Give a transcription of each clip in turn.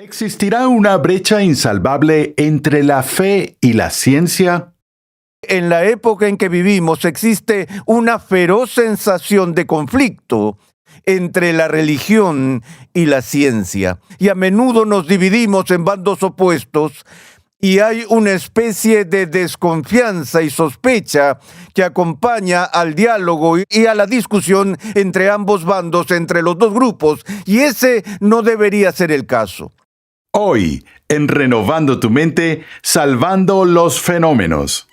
¿Existirá una brecha insalvable entre la fe y la ciencia? En la época en que vivimos existe una feroz sensación de conflicto entre la religión y la ciencia. Y a menudo nos dividimos en bandos opuestos y hay una especie de desconfianza y sospecha que acompaña al diálogo y a la discusión entre ambos bandos, entre los dos grupos. Y ese no debería ser el caso. Hoy, en Renovando tu Mente, salvando los fenómenos.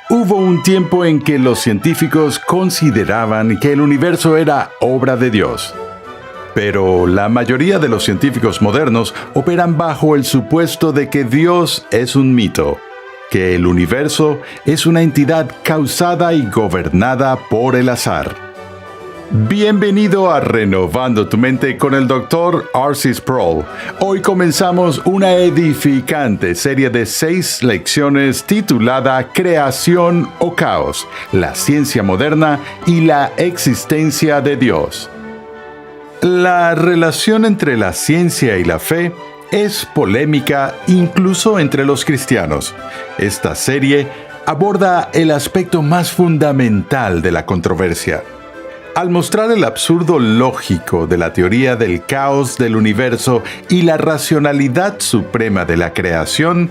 Hubo un tiempo en que los científicos consideraban que el universo era obra de Dios. Pero la mayoría de los científicos modernos operan bajo el supuesto de que Dios es un mito, que el universo es una entidad causada y gobernada por el azar. Bienvenido a Renovando tu Mente con el Dr. R.C. Sproul. Hoy comenzamos una edificante serie de 6 lecciones titulada Creación o Caos, la ciencia moderna y la existencia de Dios. La relación entre la ciencia y la fe es polémica incluso entre los cristianos. Esta serie aborda el aspecto más fundamental de la controversia. Al mostrar el absurdo lógico de la teoría del caos del universo y la racionalidad suprema de la creación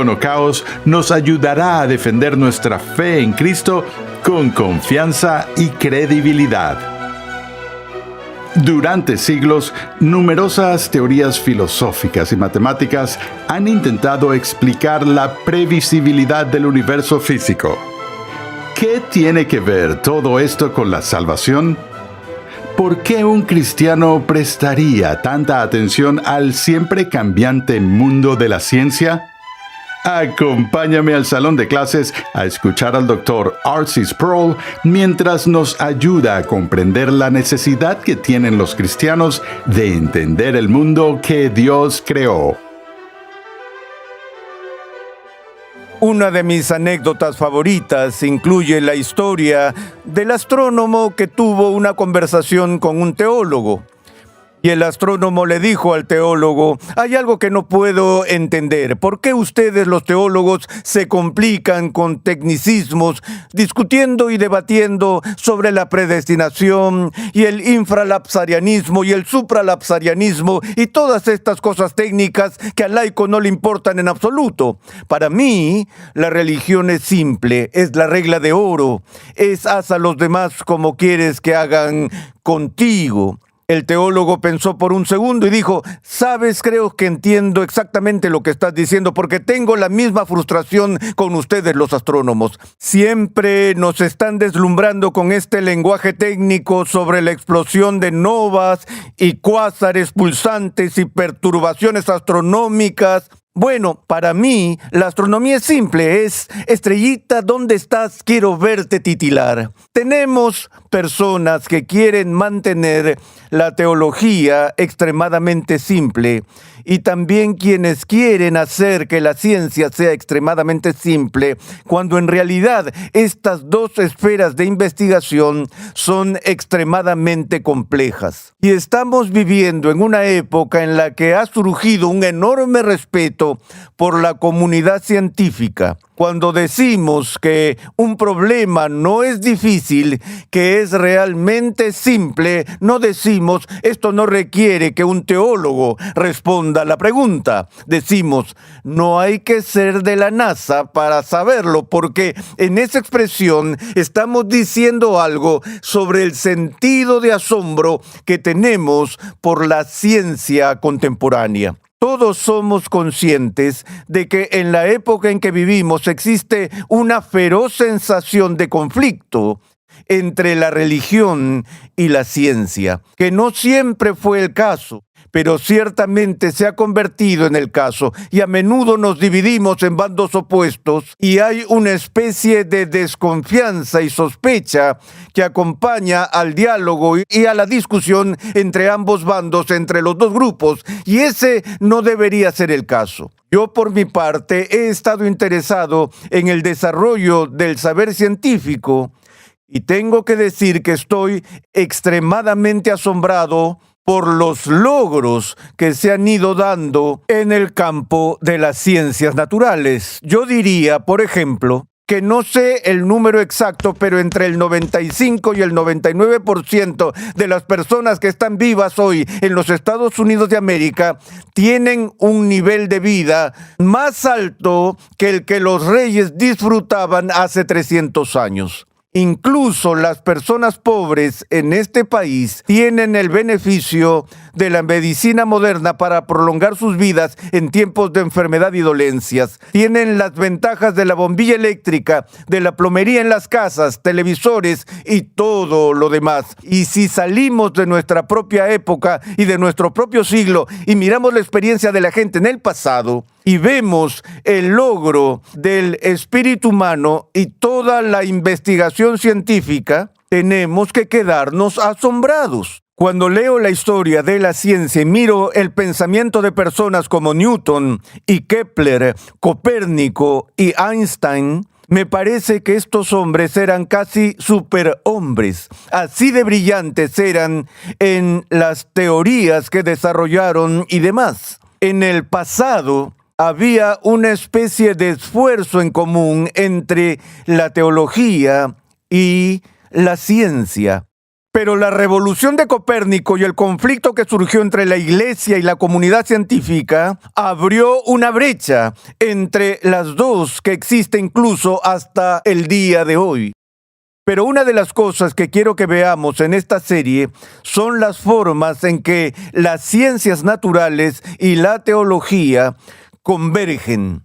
o caos nos ayudará a defender nuestra fe en Cristo con confianza y credibilidad. Durante siglos, numerosas teorías filosóficas y matemáticas han intentado explicar la previsibilidad del universo físico. ¿Qué tiene que ver todo esto con la salvación? ¿Por qué un cristiano prestaría tanta atención al siempre cambiante mundo de la ciencia? Acompáñame al salón de clases a escuchar al Dr. R.C. Sproul mientras nos ayuda a comprender la necesidad que tienen los cristianos de entender el mundo que Dios creó. Una de mis anécdotas favoritas incluye la historia del astrónomo que tuvo una conversación con un teólogo. Y el astrónomo le dijo al teólogo: hay algo que no puedo entender. ¿Por qué ustedes, los teólogos, se complican con tecnicismos, discutiendo y debatiendo sobre la predestinación y el infralapsarianismo y el supralapsarianismo y todas estas cosas técnicas que al laico no le importan en absoluto? Para mí, la religión es simple, es la regla de oro, es haz a los demás como quieres que hagan contigo. El teólogo pensó por un segundo y dijo: ¿sabes? Creo que entiendo exactamente lo que estás diciendo porque tengo la misma frustración con ustedes, los astrónomos. Siempre nos están deslumbrando con este lenguaje técnico sobre la explosión de novas y cuásares pulsantes y perturbaciones astronómicas. Bueno, para mí, la astronomía es simple, es estrellita, ¿dónde estás? Quiero verte titilar. Tenemos personas que quieren mantener la teología extremadamente simple y también quienes quieren hacer que la ciencia sea extremadamente simple, cuando en realidad estas dos esferas de investigación son extremadamente complejas. Y estamos viviendo en una época en la que ha surgido un enorme respeto por la comunidad científica. Cuando decimos que un problema no es difícil, que es realmente simple, no decimos esto no requiere que un teólogo responda a la pregunta. Decimos no hay que ser de la NASA para saberlo, porque en esa expresión estamos diciendo algo sobre el sentido de asombro que tenemos por la ciencia contemporánea. Todos somos conscientes de que en la época en que vivimos existe una feroz sensación de conflicto entre la religión y la ciencia, que no siempre fue el caso, pero ciertamente se ha convertido en el caso, y a menudo nos dividimos en bandos opuestos, y hay una especie de desconfianza y sospecha que acompaña al diálogo y a la discusión entre ambos bandos, entre los dos grupos, y ese no debería ser el caso. Yo, por mi parte, he estado interesado en el desarrollo del saber científico Y tengo que decir que estoy extremadamente asombrado por los logros que se han ido dando en el campo de las ciencias naturales. Yo diría, por ejemplo, que no sé el número exacto, pero entre el 95 y el 99% de las personas que están vivas hoy en los Estados Unidos de América tienen un nivel de vida más alto que el que los reyes disfrutaban hace 300 años. Incluso las personas pobres en este país tienen el beneficio de la medicina moderna para prolongar sus vidas en tiempos de enfermedad y dolencias. Tienen las ventajas de la bombilla eléctrica, de la plomería en las casas, televisores y todo lo demás. Y si salimos de nuestra propia época y de nuestro propio siglo y miramos la experiencia de la gente en el pasado, y vemos el logro del espíritu humano y toda la investigación científica, tenemos que quedarnos asombrados. Cuando leo la historia de la ciencia y miro el pensamiento de personas como Newton y Kepler, Copérnico y Einstein, me parece que estos hombres eran casi superhombres. Así de brillantes eran en las teorías que desarrollaron y demás. En el pasado, había una especie de esfuerzo en común entre la teología y la ciencia. Pero la revolución de Copérnico y el conflicto que surgió entre la Iglesia y la comunidad científica abrió una brecha entre las dos que existe incluso hasta el día de hoy. Pero una de las cosas que quiero que veamos en esta serie son las formas en que las ciencias naturales y la teología convergen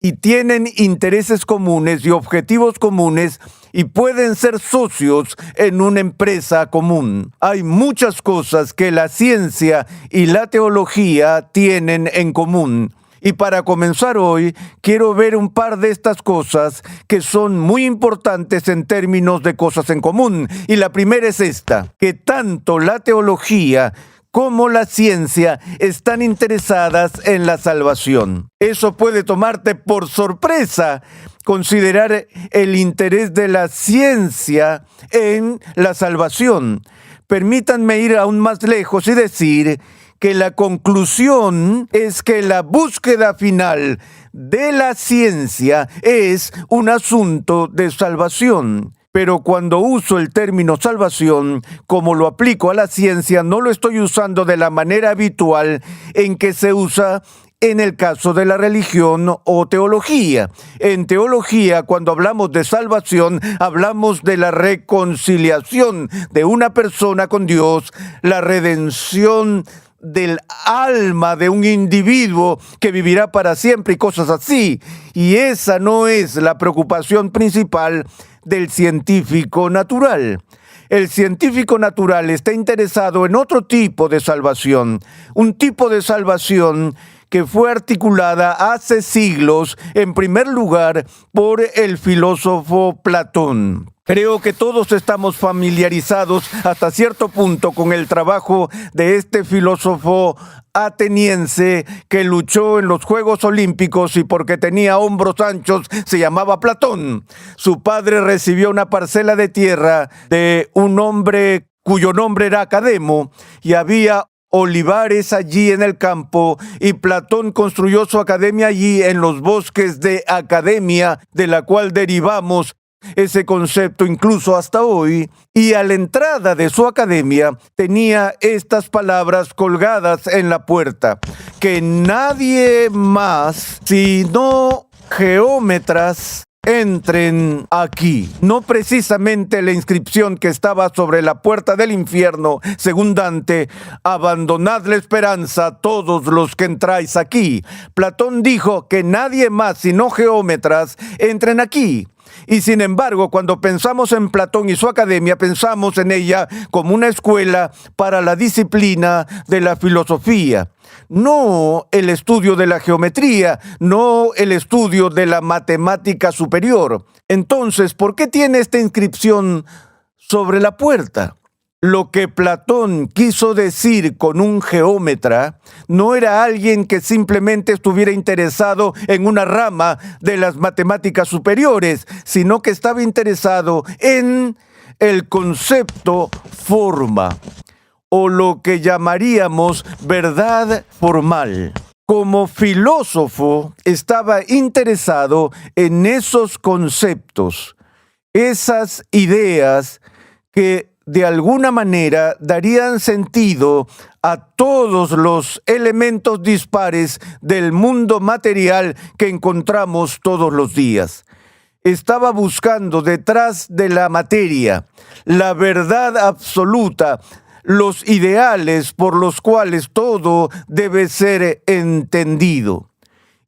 y tienen intereses comunes y objetivos comunes y pueden ser socios en una empresa común. Hay muchas cosas que la ciencia y la teología tienen en común. Y para comenzar hoy, quiero ver un par de estas cosas que son muy importantes en términos de cosas en común. Y la primera es esta, que tanto la teología como la ciencia están interesadas en la salvación. Eso puede tomarte por sorpresa, considerar el interés de la ciencia en la salvación. Permítanme ir aún más lejos y decir que la conclusión es que la búsqueda final de la ciencia es un asunto de salvación. Pero cuando uso el término salvación, como lo aplico a la ciencia, no lo estoy usando de la manera habitual en que se usa en el caso de la religión o teología. En teología, cuando hablamos de salvación, hablamos de la reconciliación de una persona con Dios, la redención del alma de un individuo que vivirá para siempre y cosas así. Y esa no es la preocupación principal del científico natural. El científico natural está interesado en otro tipo de salvación, un tipo de salvación que fue articulada hace siglos, en primer lugar, por el filósofo Platón. Creo que todos estamos familiarizados hasta cierto punto con el trabajo de este filósofo ateniense que luchó en los Juegos Olímpicos y porque tenía hombros anchos se llamaba Platón. Su padre recibió una parcela de tierra de un hombre cuyo nombre era Academo y había olivares allí en el campo y Platón construyó su academia allí en los bosques de Academia, de la cual derivamos ese concepto incluso hasta hoy, y a la entrada de su academia tenía estas palabras colgadas en la puerta: que nadie más sino geómetras entren aquí. No precisamente la inscripción que estaba sobre la puerta del infierno, según Dante: abandonad la esperanza todos los que entráis aquí. Platón dijo que nadie más sino geómetras entren aquí. Y sin embargo, cuando pensamos en Platón y su academia, pensamos en ella como una escuela para la disciplina de la filosofía. No el estudio de la geometría, no el estudio de la matemática superior. Entonces, ¿por qué tiene esta inscripción sobre la puerta? Lo que Platón quiso decir con un geómetra no era alguien que simplemente estuviera interesado en una rama de las matemáticas superiores, sino que estaba interesado en el concepto forma, o lo que llamaríamos verdad formal. Como filósofo, estaba interesado en esos conceptos, esas ideas que de alguna manera darían sentido a todos los elementos dispares del mundo material que encontramos todos los días. Estaba buscando detrás de la materia la verdad absoluta, los ideales por los cuales todo debe ser entendido.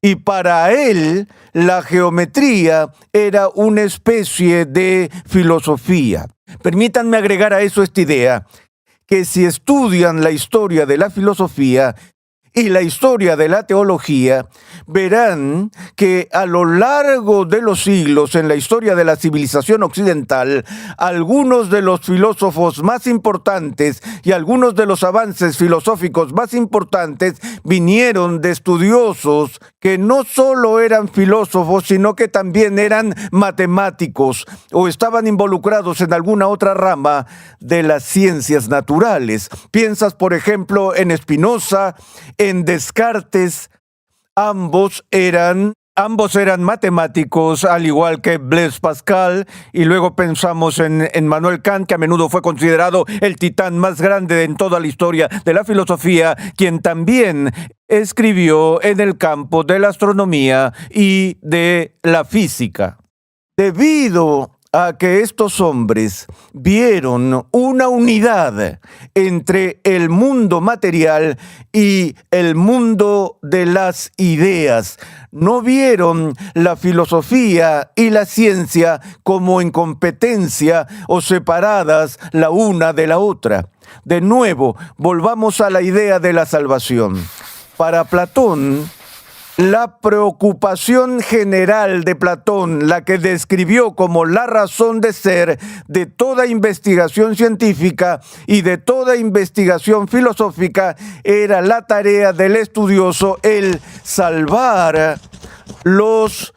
Y para él, la geometría era una especie de filosofía. Permítanme agregar a eso esta idea, que si estudian la historia de la filosofía y la historia de la teología, verán que a lo largo de los siglos en la historia de la civilización occidental, algunos de los filósofos más importantes y algunos de los avances filosóficos más importantes vinieron de estudiosos que no solo eran filósofos, sino que también eran matemáticos o estaban involucrados en alguna otra rama de las ciencias naturales. Piensas, por ejemplo, en Spinoza, en Descartes. Ambos eran matemáticos, al igual que Blaise Pascal, y luego pensamos en Immanuel Kant, que a menudo fue considerado el titán más grande en toda la historia de la filosofía, quien también escribió en el campo de la astronomía y de la física. Debido a que estos hombres vieron una unidad entre el mundo material y el mundo de las ideas. No vieron la filosofía y la ciencia como en competencia o separadas la una de la otra. De nuevo, volvamos a la idea de la salvación. Para Platón, la preocupación general de Platón, la que describió como la razón de ser de toda investigación científica y de toda investigación filosófica, era la tarea del estudioso, el salvar los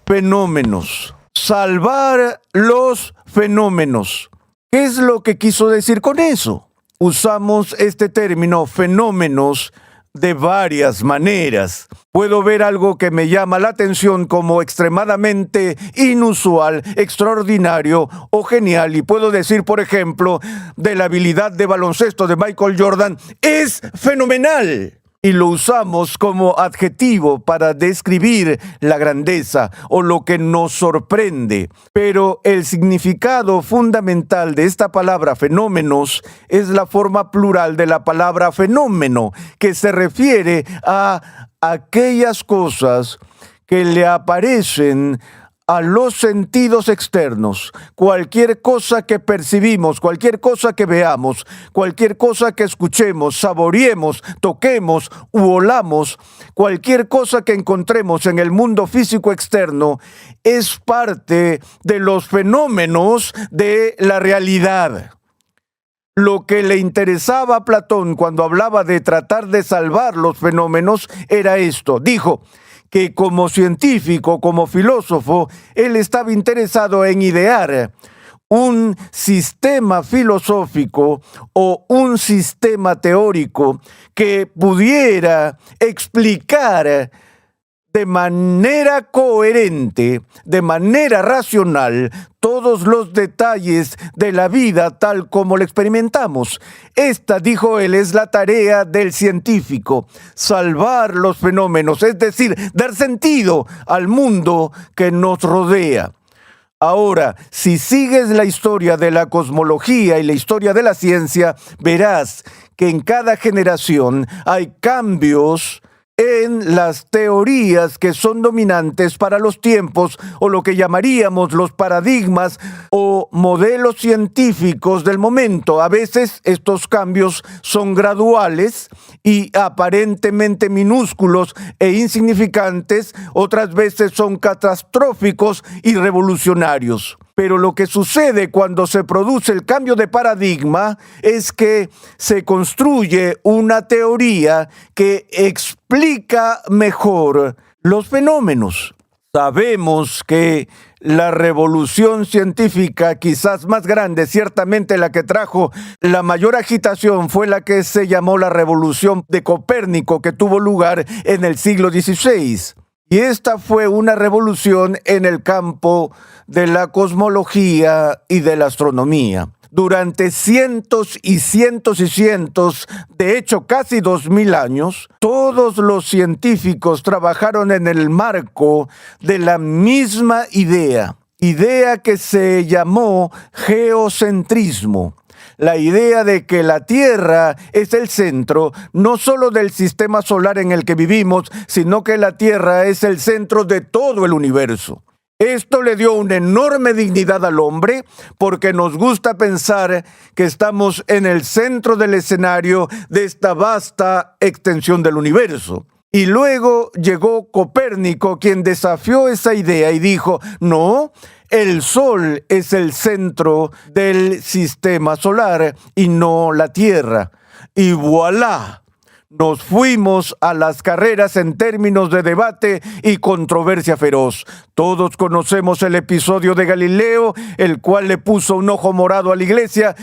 fenómenos. Salvar los fenómenos. ¿Qué es lo que quiso decir con eso? Usamos este término fenómenos de varias maneras. Puedo ver algo que me llama la atención como extremadamente inusual, extraordinario o genial, y puedo decir, por ejemplo, de la habilidad de baloncesto de Michael Jordan, es fenomenal. Y lo usamos como adjetivo para describir la grandeza o lo que nos sorprende. Pero el significado fundamental de esta palabra fenómenos es la forma plural de la palabra fenómeno, que se refiere a aquellas cosas que le aparecen a los sentidos externos. Cualquier cosa que percibimos, cualquier cosa que veamos, cualquier cosa que escuchemos, saboreemos, toquemos u olamos, cualquier cosa que encontremos en el mundo físico externo es parte de los fenómenos de la realidad. Lo que le interesaba a Platón cuando hablaba de tratar de salvar los fenómenos era esto. Dijo que como científico, como filósofo, él estaba interesado en idear un sistema filosófico o un sistema teórico que pudiera explicar de manera coherente, de manera racional, todos los detalles de la vida tal como la experimentamos. Esta, dijo él, es la tarea del científico, salvar los fenómenos, es decir, dar sentido al mundo que nos rodea. Ahora, si sigues la historia de la cosmología y la historia de la ciencia, verás que en cada generación hay cambios en las teorías que son dominantes para los tiempos, o lo que llamaríamos los paradigmas o modelos científicos del momento. A veces estos cambios son graduales y aparentemente minúsculos e insignificantes, otras veces son catastróficos y revolucionarios. Pero lo que sucede cuando se produce el cambio de paradigma es que se construye una teoría que explica mejor los fenómenos. Sabemos que la revolución científica, quizás más grande, ciertamente la que trajo la mayor agitación, fue la que se llamó la Revolución de Copérnico, que tuvo lugar en el siglo XVI. Y esta fue una revolución en el campo de la cosmología y de la astronomía. Durante cientos y cientos y cientos, de hecho casi 2000 años, todos los científicos trabajaron en el marco de la misma idea que se llamó geocentrismo. La idea de que la Tierra es el centro, no solo del sistema solar en el que vivimos, sino que la Tierra es el centro de todo el universo. Esto le dio una enorme dignidad al hombre porque nos gusta pensar que estamos en el centro del escenario de esta vasta extensión del universo. Y luego llegó Copérnico, quien desafió esa idea y dijo, no, el Sol es el centro del sistema solar y no la Tierra. Y voilà. Nos fuimos a las carreras en términos de debate y controversia feroz. Todos conocemos el episodio de Galileo, el cual le puso un ojo morado a la iglesia,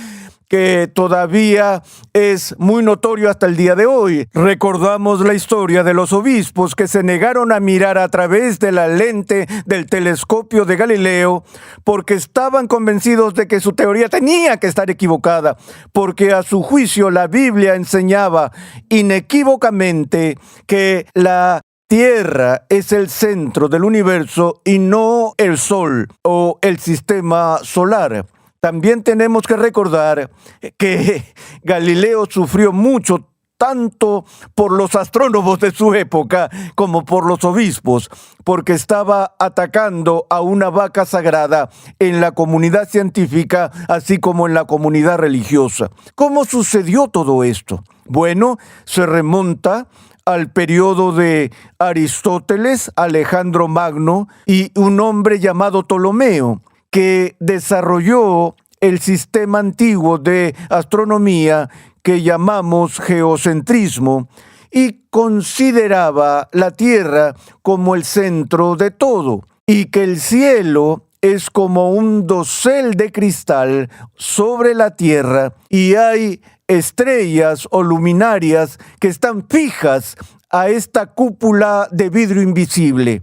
que todavía es muy notorio hasta el día de hoy. Recordamos la historia de los obispos que se negaron a mirar a través de la lente del telescopio de Galileo porque estaban convencidos de que su teoría tenía que estar equivocada, porque a su juicio la Biblia enseñaba inequívocamente que la Tierra es el centro del universo y no el Sol o el sistema solar. También tenemos que recordar que Galileo sufrió mucho, tanto por los astrónomos de su época como por los obispos, porque estaba atacando a una vaca sagrada en la comunidad científica, así como en la comunidad religiosa. ¿Cómo sucedió todo esto? Bueno, se remonta al periodo de Aristóteles, Alejandro Magno y un hombre llamado Ptolomeo, que desarrolló el sistema antiguo de astronomía que llamamos geocentrismo y consideraba la Tierra como el centro de todo y que el cielo es como un dosel de cristal sobre la Tierra y hay estrellas o luminarias que están fijas a esta cúpula de vidrio invisible.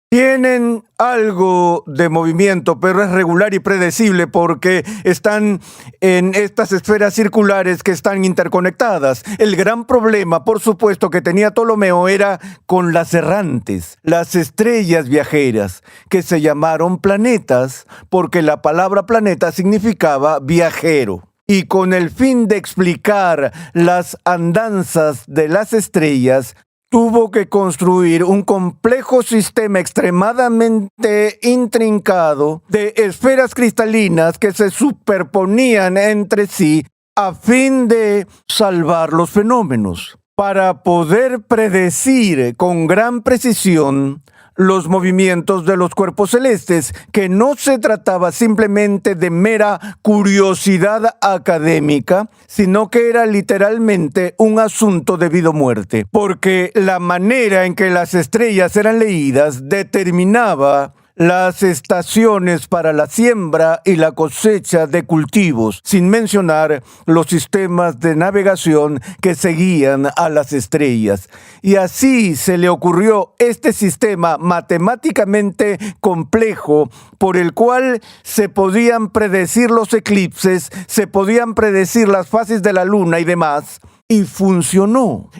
Tienen algo de movimiento, pero es regular y predecible porque están en estas esferas circulares que están interconectadas. El gran problema, por supuesto, que tenía Ptolomeo era con las errantes, las estrellas viajeras, que se llamaron planetas porque la palabra planeta significaba viajero. Y con el fin de explicar las andanzas de las estrellas, tuvo que construir un complejo sistema extremadamente intrincado de esferas cristalinas que se superponían entre sí a fin de salvar los fenómenos. Para poder predecir con gran precisión los movimientos de los cuerpos celestes, que no se trataba simplemente de mera curiosidad académica, sino que era literalmente un asunto de vida o muerte, porque la manera en que las estrellas eran leídas determinaba las estaciones para la siembra y la cosecha de cultivos, sin mencionar los sistemas de navegación que seguían a las estrellas. Y así se le ocurrió este sistema matemáticamente complejo por el cual se podían predecir los eclipses, se podían predecir las fases de la luna y demás. Y funcionó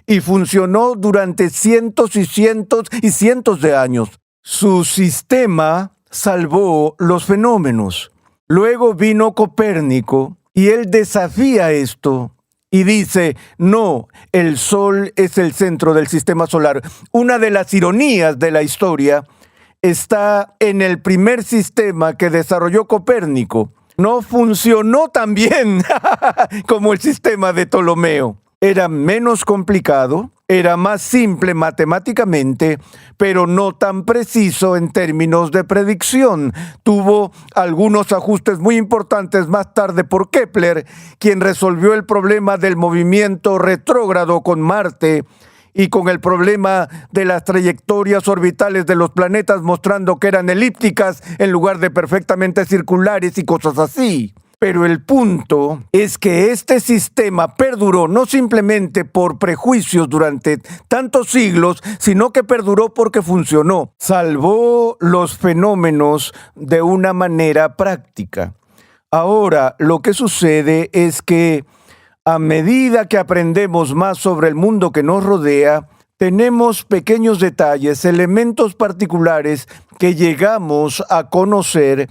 durante cientos y cientos y cientos de años. Su sistema salvó los fenómenos. Luego vino Copérnico y él desafía esto y dice, no, el Sol es el centro del sistema solar. Una de las ironías de la historia está en el primer sistema que desarrolló Copérnico. No funcionó tan bien como el sistema de Ptolomeo. Era menos complicado, era más simple matemáticamente, pero no tan preciso en términos de predicción. Tuvo algunos ajustes muy importantes más tarde por Kepler, quien resolvió el problema del movimiento retrógrado con Marte y con el problema de las trayectorias orbitales de los planetas mostrando que eran elípticas en lugar de perfectamente circulares y cosas así. Pero el punto es que este sistema perduró no simplemente por prejuicios durante tantos siglos, sino que perduró porque funcionó. Salvó los fenómenos de una manera práctica. Ahora, lo que sucede es que a medida que aprendemos más sobre el mundo que nos rodea, tenemos pequeños detalles, elementos particulares que llegamos a conocer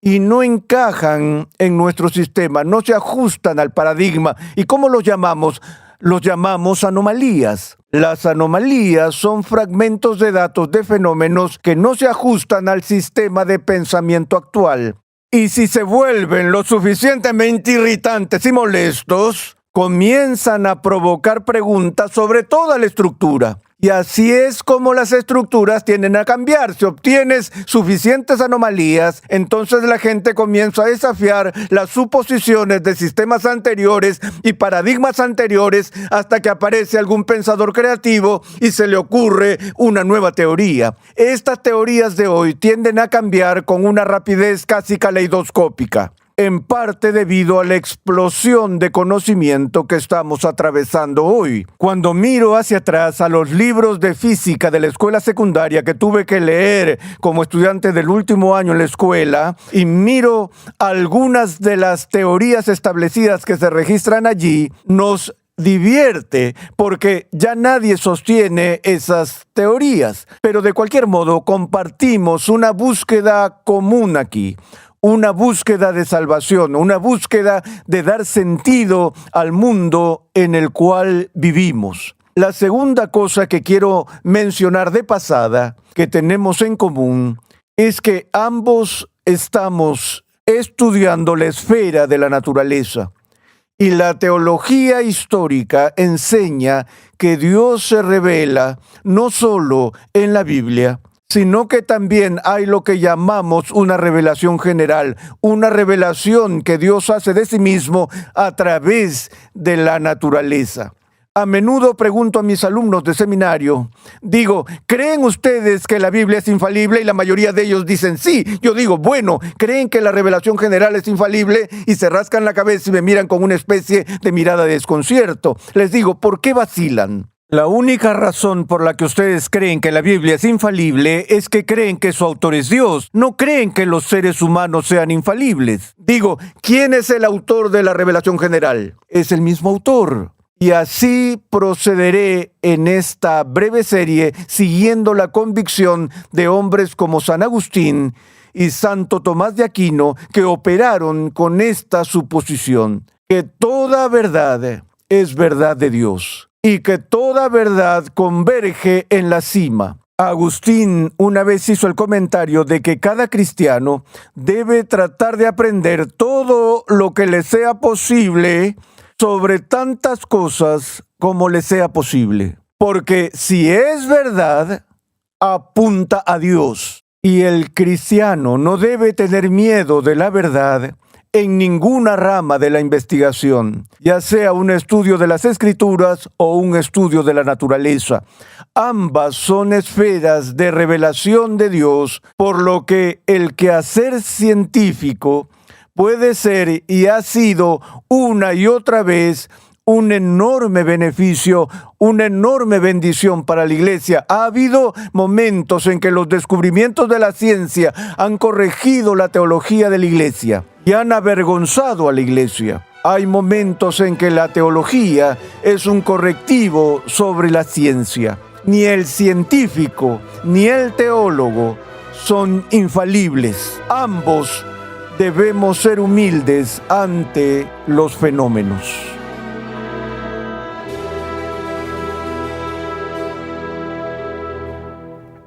y no encajan en nuestro sistema, no se ajustan al paradigma. ¿Y cómo los llamamos? Los llamamos anomalías. Las anomalías son fragmentos de datos de fenómenos que no se ajustan al sistema de pensamiento actual. Y si se vuelven lo suficientemente irritantes y molestos, comienzan a provocar preguntas sobre toda la estructura. Y así es como las estructuras tienden a cambiar. Si obtienes suficientes anomalías, entonces la gente comienza a desafiar las suposiciones de sistemas anteriores y paradigmas anteriores hasta que aparece algún pensador creativo y se le ocurre una nueva teoría. Estas teorías de hoy tienden a cambiar con una rapidez casi caleidoscópica, en parte debido a la explosión de conocimiento que estamos atravesando hoy. Cuando miro hacia atrás a los libros de física de la escuela secundaria que tuve que leer como estudiante del último año en la escuela, y miro algunas de las teorías establecidas que se registran allí, nos divierte porque ya nadie sostiene esas teorías. Pero de cualquier modo compartimos una búsqueda común aquí. Una búsqueda de salvación, una búsqueda de dar sentido al mundo en el cual vivimos. La segunda cosa que quiero mencionar de pasada, que tenemos en común, es que ambos estamos estudiando la esfera de la naturaleza. Y la teología histórica enseña que Dios se revela no solo en la Biblia, sino que también hay lo que llamamos una revelación general, una revelación que Dios hace de sí mismo a través de la naturaleza. A menudo pregunto a mis alumnos de seminario, digo, ¿creen ustedes que la Biblia es infalible? Y la mayoría de ellos dicen sí. Yo digo, bueno, ¿creen que la revelación general es infalible? Y se rascan la cabeza y me miran con una especie de mirada de desconcierto. Les digo, ¿por qué vacilan? La única razón por la que ustedes creen que la Biblia es infalible es que creen que su autor es Dios. No creen que los seres humanos sean infalibles. Digo, ¿quién es el autor de la revelación general? Es el mismo autor. Y así procederé en esta breve serie siguiendo la convicción de hombres como San Agustín y Santo Tomás de Aquino que operaron con esta suposición, que toda verdad es verdad de Dios y que toda verdad converge en la cima. Agustín una vez hizo el comentario de que cada cristiano debe tratar de aprender todo lo que le sea posible sobre tantas cosas como le sea posible. Porque si es verdad, apunta a Dios. Y el cristiano no debe tener miedo de la verdad en ninguna rama de la investigación, ya sea un estudio de las Escrituras o un estudio de la naturaleza. Ambas son esferas de revelación de Dios, por lo que el quehacer científico puede ser y ha sido una y otra vez un enorme beneficio, una enorme bendición para la Iglesia. Ha habido momentos en que los descubrimientos de la ciencia han corregido la teología de la Iglesia y han avergonzado a la Iglesia. Hay momentos en que la teología es un correctivo sobre la ciencia. Ni el científico ni el teólogo son infalibles. Ambos debemos ser humildes ante los fenómenos.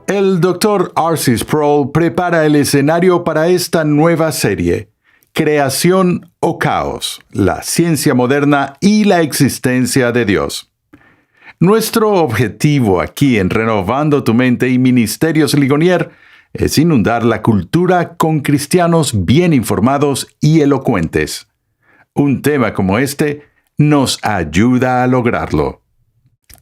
El Dr. R.C. Sproul prepara el escenario para esta nueva serie, Creación o Caos, la ciencia moderna y la existencia de Dios. Nuestro objetivo aquí en Renovando tu Mente y Ministerios Ligonier es inundar la cultura con cristianos bien informados y elocuentes. Un tema como este nos ayuda a lograrlo.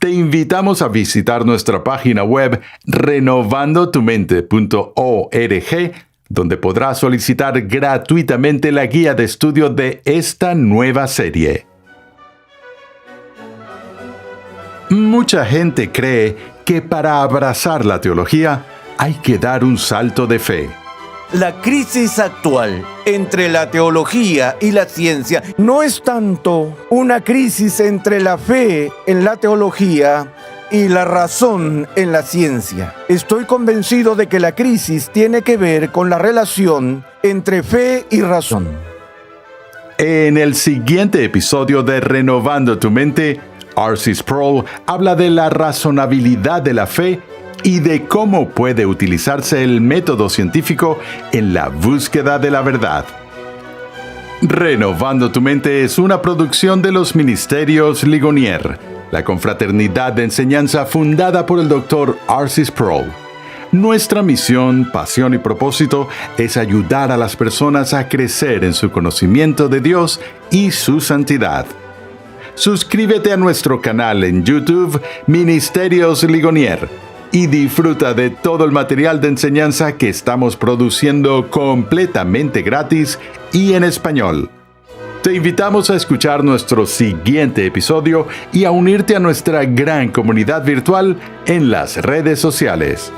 te invitamos a visitar nuestra página web renovandotumente.org, donde podrás solicitar gratuitamente la guía de estudio de esta nueva serie. Mucha gente cree que para abrazar la teología hay que dar un salto de fe. La crisis actual entre la teología y la ciencia no es tanto una crisis entre la fe en la teología y la razón en la ciencia. Estoy convencido de que la crisis tiene que ver con la relación entre fe y razón. En el siguiente episodio de Renovando tu Mente, R.C. Sproul habla de la razonabilidad de la fe y de cómo puede utilizarse el método científico en la búsqueda de la verdad. Renovando tu Mente es una producción de los Ministerios Ligonier, la confraternidad de enseñanza fundada por el Dr. R.C. Sproul. Nuestra misión, pasión y propósito es ayudar a las personas a crecer en su conocimiento de Dios y su santidad. Suscríbete a nuestro canal en YouTube, Ministerios Ligonier, y disfruta de todo el material de enseñanza que estamos produciendo completamente gratis y en español. Te invitamos a escuchar nuestro siguiente episodio y a unirte a nuestra gran comunidad virtual en las redes sociales.